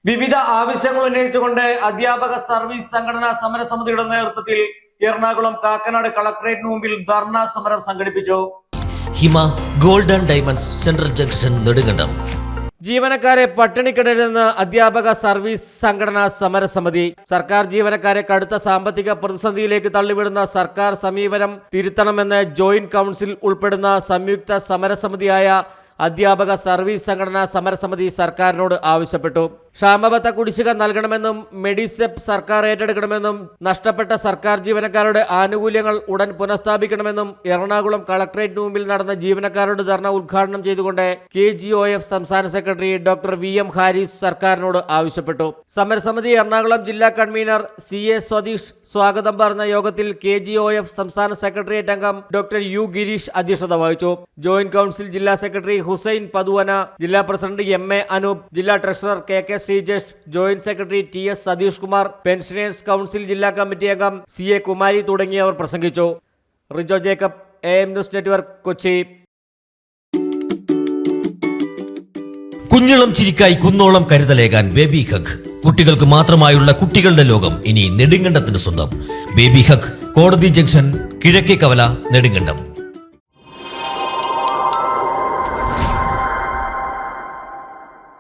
വിവിധ ആവശ്യങ്ങൾ ഉന്നയിച്ചുകൊണ്ട് അധ്യാപക സർവീസ് സംഘടനാ സമരസമിതിയുടെ നേതൃത്വത്തിൽ എറണാകുളം കാക്കനാട് കളക്ടറേറ്റിന് മുമ്പിൽ ധർണാ സമരം സംഘടിപ്പിച്ചു. Hima gold and diamonds central junction Nedumkandam. ജീവനക്കാരെ പട്ടിണിക്കിടരുന്ന അധ്യാപക സർവീസ് സംഘടനാ സമരസമിതി സർക്കാർ ജീവനക്കാരെ കടുത്ത സാമ്പത്തിക പ്രതിസന്ധിയിലേക്ക് തള്ളിവിടുന്ന സർക്കാർ സമീപനം തിരുത്തണമെന്ന് ജോയിന്റ് കൗൺസിൽ ഉൾപ്പെടുന്ന സംയുക്ത സമരസമിതിയായ അധ്യാപക സർവീസ് സംഘടനാ സമരസമിതി സർക്കാരിനോട് ആവശ്യപ്പെട്ടു. ക്ഷാമബത്ത കുടിശ്ശിക നൽകണമെന്നും മെഡിസെപ്പ് സർക്കാർ ഏറ്റെടുക്കണമെന്നും നഷ്ടപ്പെട്ട സർക്കാർ ജീവനക്കാരുടെ ആനുകൂല്യങ്ങൾ ഉടൻ പുനഃസ്ഥാപിക്കണമെന്നും എറണാകുളം കളക്ടറേറ്റിന് മുമ്പിൽ നടന്ന ജീവനക്കാരുടെ ധർണ ഉദ്ഘാടനം ചെയ്തുകൊണ്ട് KGOF സംസ്ഥാന സെക്രട്ടറി ഡോക്ടർ VM ഹാരിസ് സർക്കാരിനോട് ആവശ്യപ്പെട്ടു. സമരസമിതി എറണാകുളം ജില്ലാ കൺവീനർ CA സ്വതീഷ് സ്വാഗതം പറഞ്ഞ യോഗത്തിൽ KGOF സംസ്ഥാന സെക്രട്ടേറിയറ്റ് അംഗം ഡോക്ടർ U ഗിരീഷ് അധ്യക്ഷത വഹിച്ചു. ജോയിന്റ് കൗൺസിൽ ജില്ലാ സെക്രട്ടറി ഹുസൈൻ പതുവന, ജില്ലാ പ്രസിഡന്റ് MA അനൂപ്, ജില്ലാ treasurer KK Sreejesh, joint secretary TS Satheesh Kumar, pensioners council ജില്ലാ കമ്മിറ്റി അംഗം CA കുമാരി തുടങ്ങിയവർ പ്രസംഗിച്ചു. Rijo Jacob, AM news network, Kochi. കുഞ്ഞിളം ചിരിക്കായി കുന്നോളം കരുതലേകാൻ ബേബി ഹഗ്. കുട്ടികൾക്ക് മാത്രമായുള്ള കുട്ടികളുടെ ലോകം ഇനി നെടുങ്കണ്ടത്തിന് സ്വന്തം. ബേബി ഹഗ്, കോടതി ജംഗ്ഷൻ, കിഴക്കേ കവല, നെടുങ്കണ്ടം.